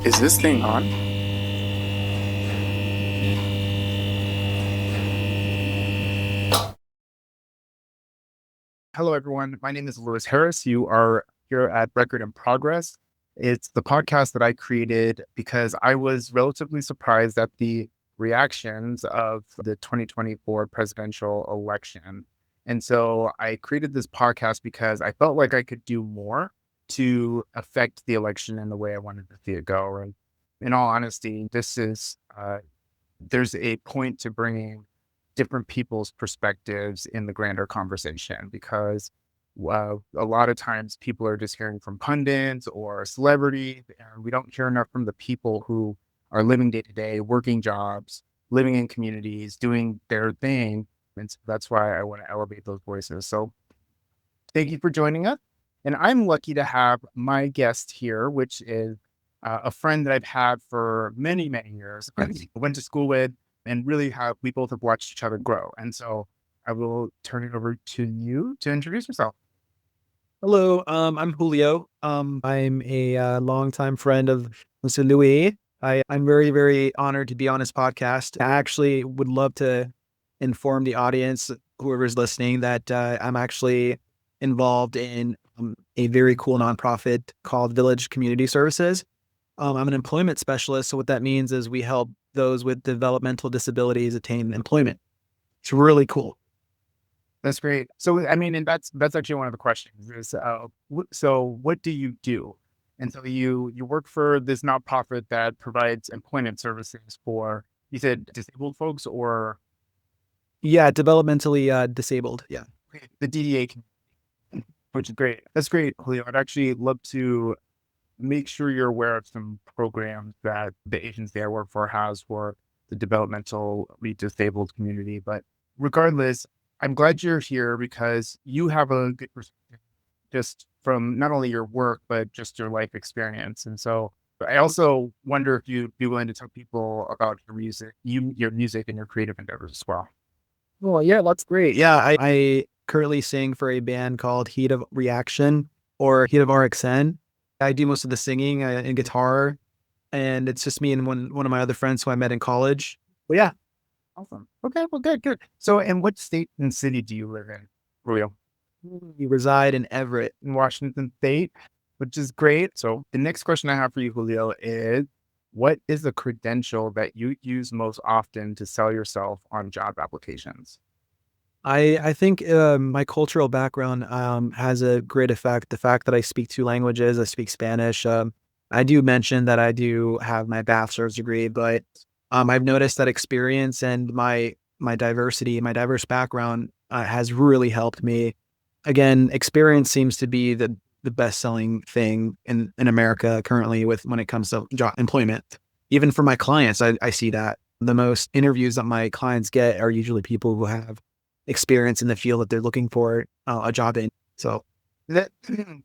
Is this thing on? Hello, everyone. My name is Lewis Harris. You are here at Record in Progress. It's the podcast that I created because I was relatively surprised at the reactions of the 2024 presidential election. And so I created this podcast because I felt like I could do more to affect the election in the way I wanted to see it go. And in all honesty, there's a point to bringing different people's perspectives in the grander conversation because a lot of times people are just hearing from pundits or celebrities, and we don't hear enough from the people who are living day to day, working jobs, living in communities, doing their thing. And so that's why I want to elevate those voices. So thank you for joining us. And I'm lucky to have my guest here, which is a friend that I've had for many, many years. I went to school with, and really we both have watched each other grow. And so I will turn it over to you to introduce yourself. Hello, I'm Julio. I'm a longtime friend of Mr. Louis. I'm very, very honored to be on his podcast. I actually would love to inform the audience, whoever's listening, that I'm actually involved in a very cool nonprofit called Village Community Services. I'm an employment specialist. So what that means is we help those with developmental disabilities attain employment. It's really cool. That's great. So, I mean, and that's actually one of the questions is, so what do you do? And so you work for this nonprofit that provides employment services for, you said disabled folks or Yeah, developmentally disabled. Yeah. the DDA, which is great. That's great, Julio. I'd actually love to make sure you're aware of some programs that the agency I work for has for the developmentally disabled community. But regardless, I'm glad you're here because you have a good perspective just from not only your work, but just your life experience. And so I also wonder if you'd be willing to tell people about your music and your creative endeavors as well. Well, yeah, that's great. Yeah, I currently sing for a band called Heat of RXN or Heat of RXN. I do most of the singing and guitar, and it's just me and one of my other friends who I met in college. But yeah, Awesome. Okay, well, good, good. So, and what state and city do you live in, Julio? we reside in Everett. In Washington State, which is great. So the next question I have for you, Julio, is what is the credential that you use most often to sell yourself on job applications? I think my cultural background has a great effect. The fact that I speak two languages, I speak Spanish. I do mention that I do have my bachelor's degree, but I've noticed that experience and my diversity, my diverse background has really helped me. Again, experience seems to be the best selling thing in America currently with when it comes to job employment. Even for my clients, I see that the most interviews that my clients get are usually people who have experience in the field that they're looking for a job in. So That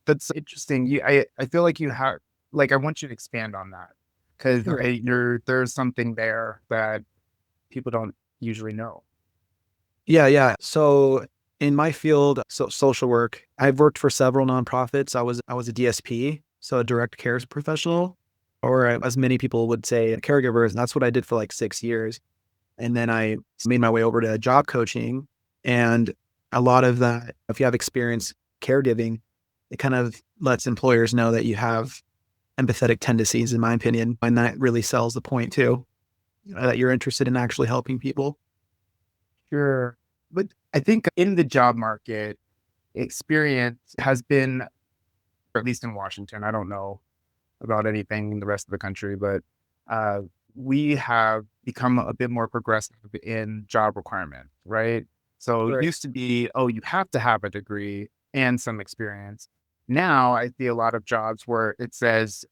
that's interesting. I feel like you have like I want you to expand on that because sure. there's something there that people don't usually know. Yeah. So in my field, so social work, I've worked for several nonprofits. I was a DSP, so a direct care professional, or as many people would say, caregivers. And that's what I did for like 6 years. And then I made my way over to job coaching. And a lot of that, if you have experience caregiving, it kind of lets employers know that you have empathetic tendencies, in my opinion. And that really sells the point too, that you're interested in actually helping people. Sure. But I think in the job market, experience has been, or at least in Washington, I don't know about anything in the rest of the country, but uh, we have become a bit more progressive in job requirement, right? So it Right. used to be, oh, you have to have a degree and some experience. Now I see a lot of jobs where it says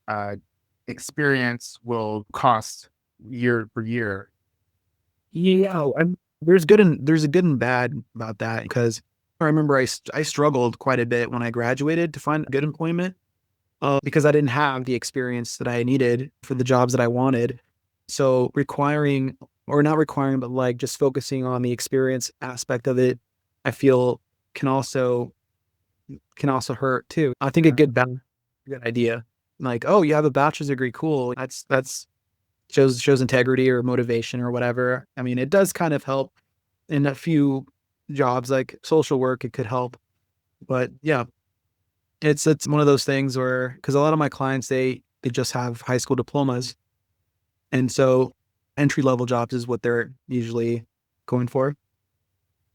experience will cost year for year. Yeah, there's a good and bad about that because I remember I struggled quite a bit when I graduated to find good employment because I didn't have the experience that I needed for the jobs that I wanted. So requiring or not requiring, but like just focusing on the experience aspect of it, I feel can also can also hurt too. I think a good idea. like, oh, you have a bachelor's degree, cool. That's shows integrity or motivation or whatever. I mean, it does kind of help in a few jobs like social work. It could help, but yeah, it's one of those things where because a lot of my clients they just have high school diplomas, and so entry level jobs is what they're usually going for.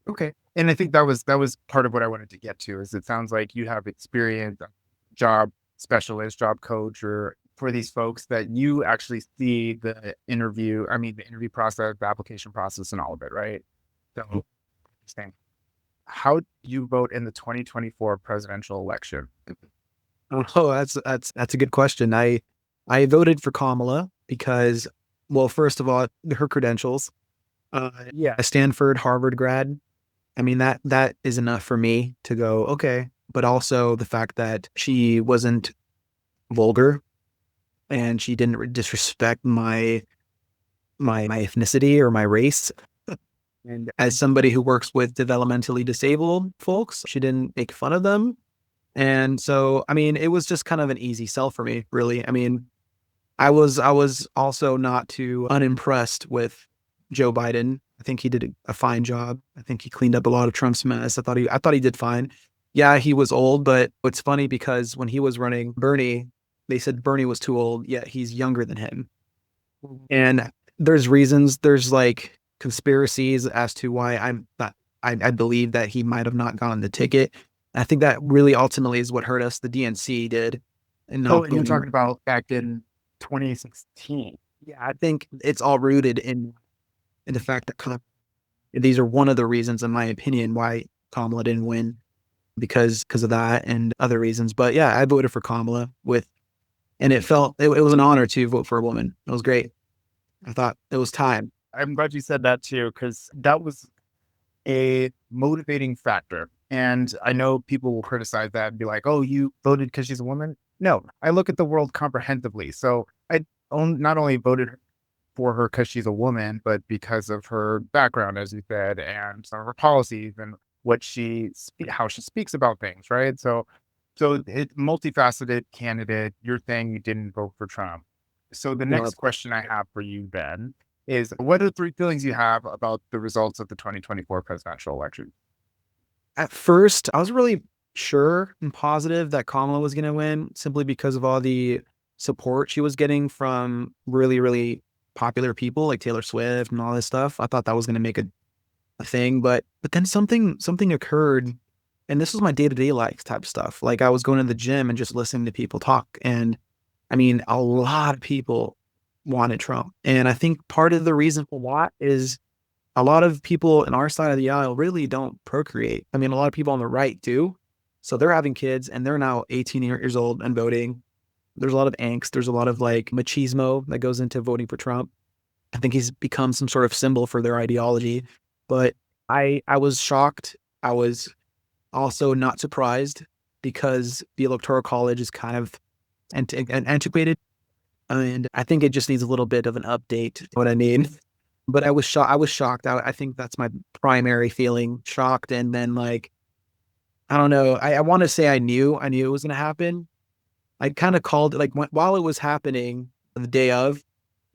Okay. And I think that was part of what I wanted to get to is it sounds like you have experience, job specialist, job coach, or for these folks that you actually see the interview process, the application process and all of it, right? So interesting. How do you vote in the 2024 presidential election? Oh, that's a good question. I voted for Kamala because, well, first of all, her credentials. Yeah, a Stanford, Harvard grad. I mean that is enough for me to go okay. But also the fact that she wasn't vulgar and she didn't disrespect my ethnicity or my race. And as somebody who works with developmentally disabled folks, she didn't make fun of them. And so, I mean, it was just kind of an easy sell for me, really. I mean, I was also not too unimpressed with Joe Biden. I think he did a fine job. I think he cleaned up a lot of Trump's mess. I thought he did fine. Yeah, he was old, but it's funny because when he was running Bernie, they said Bernie was too old, yet he's younger than him. And there's reasons, there's like conspiracies as to why I'm not I believe that he might have not gotten the ticket. I think that really ultimately is what hurt us. The DNC did and Oh, not and you're voting. talking about back in 2016. Yeah, I think it's all rooted in the fact that these are one of the reasons, in my opinion, why Kamala didn't win because of that and other reasons. But yeah, I voted for Kamala and it was an honor to vote for a woman. It was great. I thought it was time. I'm glad you said that too, because that was a motivating factor. And I know people will criticize that and be like, oh, you voted because she's a woman. No, I look at the world comprehensively. So not only voted for her because she's a woman, but because of her background, as you said, and some of her policies and how she speaks about things, right? So it multifaceted candidate. You're saying you didn't vote for Trump. So the No, next question I have for you, Ben, is what are three feelings you have about the results of the 2024 presidential election? at first, I was really sure and positive that Kamala was going to win simply because of all the support she was getting from really, really popular people like Taylor Swift and all this stuff. I thought that was going to make a thing, but then something occurred, and this was my day to day life type stuff. Like I was going to the gym and just listening to people talk, and I mean, a lot of people wanted Trump, and I think part of the reason for that is a lot of people in our side of the aisle really don't procreate. I mean, a lot of people on the right do. So they're having kids and they're now 18 years old and voting. There's a lot of angst. There's a lot of like machismo that goes into voting for Trump. I think he's become some sort of symbol for their ideology. But I was shocked. I was also not surprised because the electoral college is kind of antiquated. And I think it just needs a little bit of an update. What I mean? But I was shocked. I was shocked. I think that's my primary feeling, shocked. And then like, I don't know. I want to say I knew it was going to happen. I kind of called it like while it was happening the day of,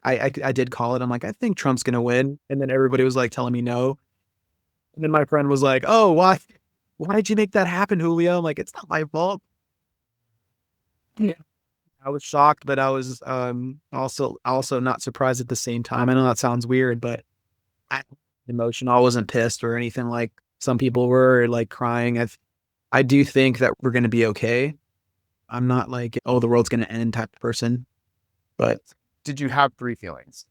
I did call it. I'm like, I think Trump's going to win. And then everybody was like telling me no. And then my friend was like, oh, why did you make that happen, Julio? I'm like, it's not my fault. Yeah. I was shocked, but I was also not surprised at the same time. I know that sounds weird, but I emotional. I wasn't pissed or anything like some people were or, like crying. I do think that we're gonna be okay. I'm not like, oh, the world's gonna end type of person, but Did you have three feelings?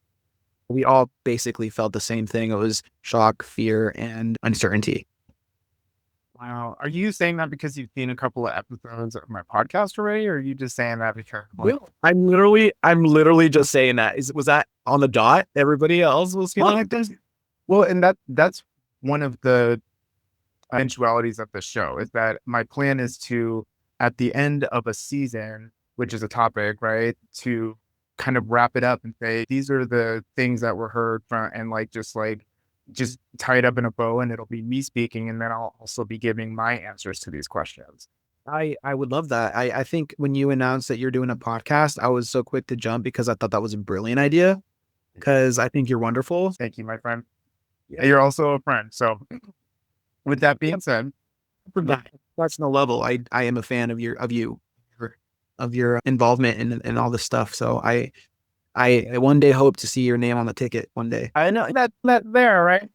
we all basically felt the same thing. It was shock, fear, and uncertainty. Wow. Are you saying that because you've seen a couple of episodes of my podcast already, or are you just saying that because like, Well, I'm literally just saying that. Was that on the dot? Everybody else was well, feeling. and that's one of the eventualities of the show is that my plan is to, at the end of a season, which is a topic, right, to kind of wrap it up and say, these are the things that were heard from, and just tie it up in a bow and it'll be me speaking. And then I'll also be giving my answers to these questions. I would love that. I think when you announced that you're doing a podcast, I was so quick to jump because I thought that was a brilliant idea. Because I think you're wonderful. Thank you, my friend. Yeah, you're also a friend. So with that being said, From that personal level, I am a fan of your involvement in all this stuff. So I one day hope to see your name on the ticket one day. I know that there, right?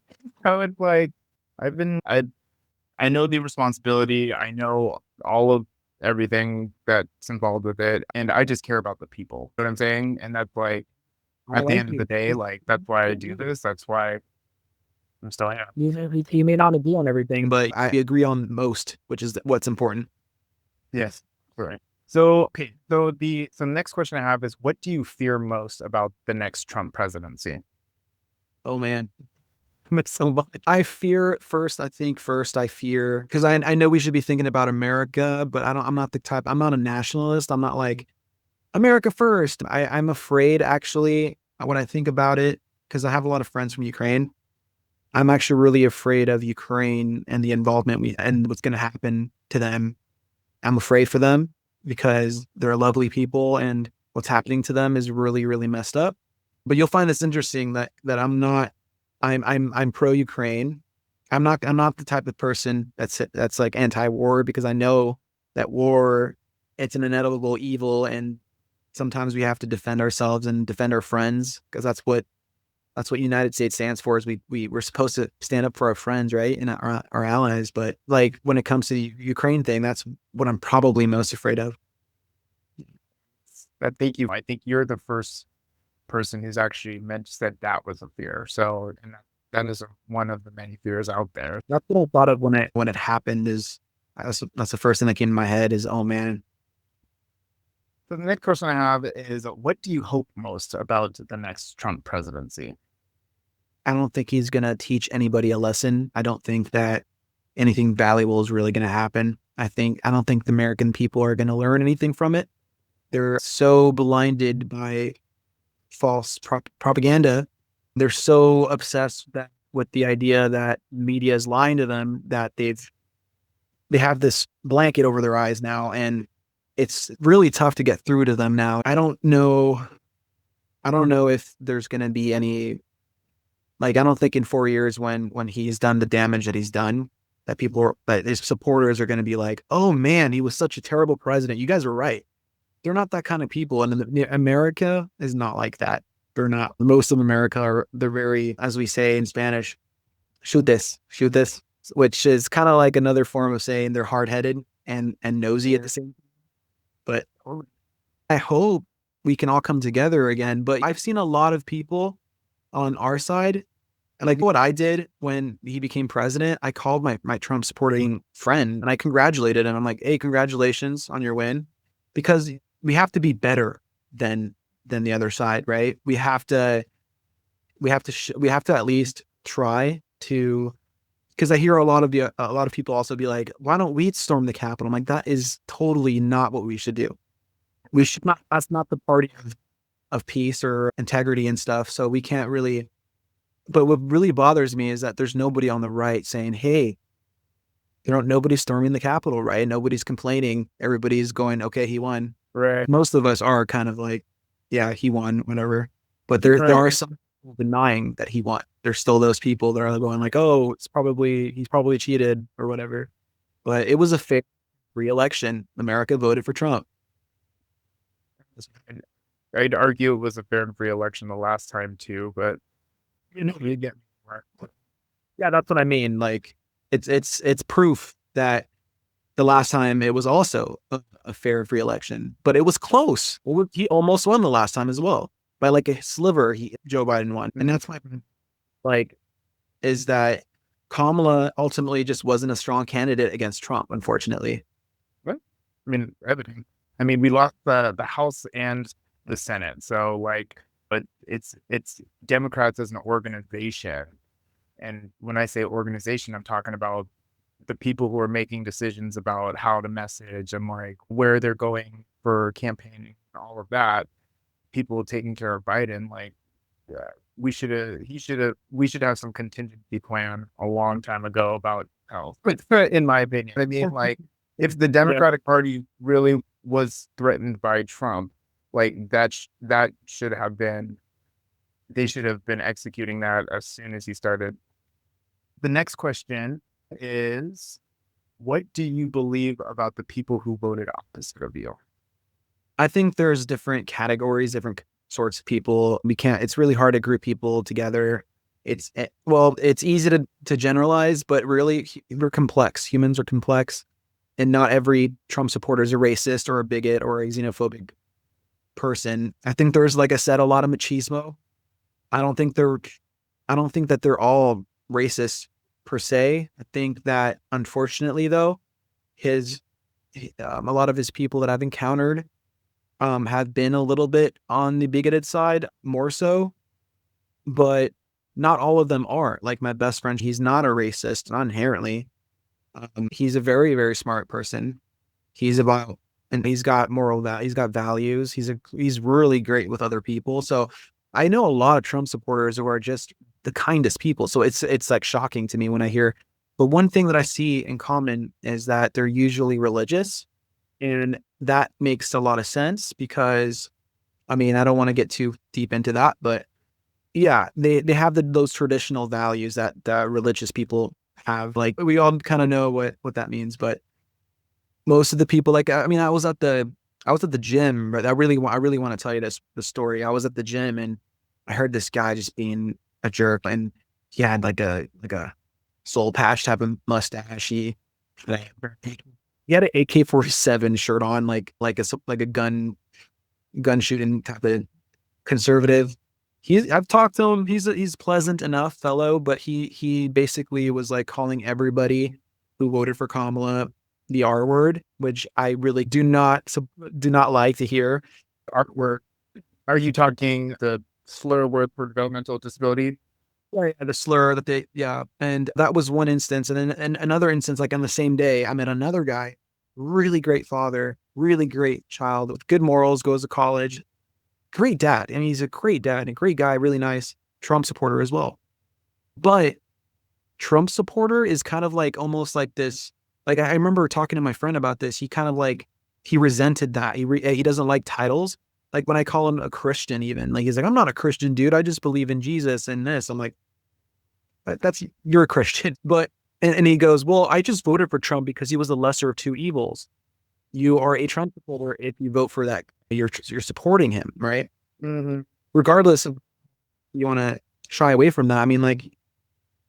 So it's like I've been I know the responsibility. I know all of everything that's involved with it, and I just care about the people. You know what I'm saying? And that's like I at the like end of the you. day, like that's why I do this. That's why I'm still here. You may not agree on everything, but I agree on most, which is what's important. Yes. Right. So okay. So the next question I have is, what do you fear most about the next Trump presidency? Oh man, it's so much. I think first I fear because I know we should be thinking about America, but I'm not the type. I'm not a nationalist. I'm not like America first. I'm afraid actually when I think about it because I have a lot of friends from Ukraine. I'm actually really afraid of Ukraine and the involvement and what's going to happen to them. I'm afraid for them because they're lovely people and what's happening to them is really, really messed up. But you'll find this interesting that I'm not, I'm pro Ukraine. I'm not the type of person that's like anti-war because I know that war, it's an inevitable evil and sometimes we have to defend ourselves and defend our friends because that's what United States stands for is we're supposed to stand up for our friends, right? And our allies. But like when it comes to the Ukraine thing, that's what I'm probably most afraid of. Thank you. I think you're the first person who's actually mentioned that that was a fear. So, and that is one of the many fears out there. That's what I thought of when it happened is that's the first thing that came to my head is, oh man, So the next question I have is, what do you hope most about the next Trump presidency? I don't think he's going to teach anybody a lesson. I don't think that anything valuable is really going to happen. I don't think the American people are going to learn anything from it. They're so blinded by false propaganda. They're so obsessed with the idea that media is lying to them that they have this blanket over their eyes now, and it's really tough to get through to them now. I don't know. I don't know if there's going to be any like. I don't think in 4 years when he's done the damage that he's done, that his supporters are going to be like, "Oh man, he was such a terrible president." You guys are right. They're not that kind of people, and America is not like that. They're not. Most of America are. They're very, as we say in Spanish, shoot this, which is kind of like another form of saying they're hard headed and nosy at the same. But I hope we can all come together again. But I've seen a lot of people on our side. And like what I did when he became president, I called my Trump supporting friend and I congratulated him. I'm like, hey, congratulations on your win. Because we have to be better than the other side, right? We have to at least try to because I hear a lot of people also be like, why don't we storm the Capitol? I'm like, that is totally not what we should do. We should not. That's not the party of peace or integrity and stuff. So we can't really. But what really bothers me is that there's nobody on the right saying, "Hey, nobody's storming the Capitol, right? Nobody's complaining. Everybody's going, okay, he won." Right. Most of us are kind of like, "Yeah, he won, whatever." But there Right. are some people denying that he won. There's still those people that are going like, "Oh, he's probably cheated or whatever." But it was a fair re-election. America voted for Trump. I'd argue it was a fair and free election the last time too, but you get me. Right. Yeah, that's what I mean. Like it's proof that the last time it was also a fair free election, but it was close. Well, he almost won the last time as well by like a sliver. Joe Biden won, and that's my like is that Kamala ultimately just wasn't a strong candidate against Trump, unfortunately. What? I mean, everything. I mean, we lost the House and the Senate, so like, but it's Democrats as an organization, and when I say organization, I'm talking about the people who are making decisions about how to message and like where they're going for campaigning and all of that. People taking care of Biden, like we should have some contingency plan a long time ago about health. But in my opinion, I mean, like if the Democratic Party really was threatened by Trump, like that should have been they should have been executing that as soon as he started. The next question is, what do you believe about the people who voted opposite of you? I think there's different categories, different sorts of people. We can't, it's really hard to group people together. Well, it's easy to generalize, but really we're complex. Humans are complex, and not every Trump supporter is a racist or a bigot or a xenophobic person. I think there's, like I said, a lot of machismo. I don't think they're, I don't think that they're all racist per se. I think that unfortunately, though, his, a lot of his people that I've encountered have been a little bit on the bigoted side, more so, but not all of them are. Like my best friend, he's not a racist, not inherently. He's a very, very smart person. He's about, and he's got moral value. He's got values. He's really great with other people. So I know a lot of Trump supporters who are just the kindest people. So it's like shocking to me when I hear. But one thing that I see in common is that they're usually religious, and that makes a lot of sense because, I mean, I don't want to get too deep into that, but yeah, they have those traditional values that religious people have. Like we all kind of know what that means, but most of the people, like, I mean, I was at the gym, but I really want to tell you the story. I was at the gym and I heard this guy just being a jerk, and he had like a soul patch type of mustache. He had an AK-47 shirt on, like a gun shooting type of conservative. I've talked to him. He's pleasant enough fellow, but he basically was like calling everybody who voted for Kamala the R word, which I really do not like to hear. Artwork. Are you talking the slur word for developmental disability? Right. The slur that they, yeah. And that was one instance. And then and another instance, like on the same day, I met another guy, really great father, really great child with good morals, goes to college, great dad. I mean, he's a great dad and a great guy, really nice Trump supporter as well. But Trump supporter is kind of like almost like this. Like I remember talking to my friend about this. He kind of like he resented that. He doesn't like titles. Like when I call him a Christian, even like he's like, I'm not a Christian, dude. I just believe in Jesus and this. I'm like, that's you're a Christian, but and he goes, well, I just voted for Trump because he was the lesser of two evils. You are a Trump supporter if you vote for that. You're supporting him, right? Mm-hmm. Regardless of you want to shy away from that. I mean, like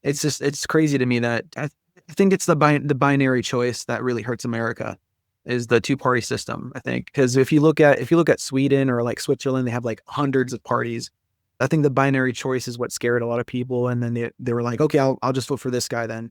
it's crazy to me that I think it's the binary choice that really hurts America is the two-party system. I think because if you look at Sweden or like Switzerland, they have like hundreds of parties. I think the binary choice is what scared a lot of people, and then they were like, okay, I'll just vote for this guy then.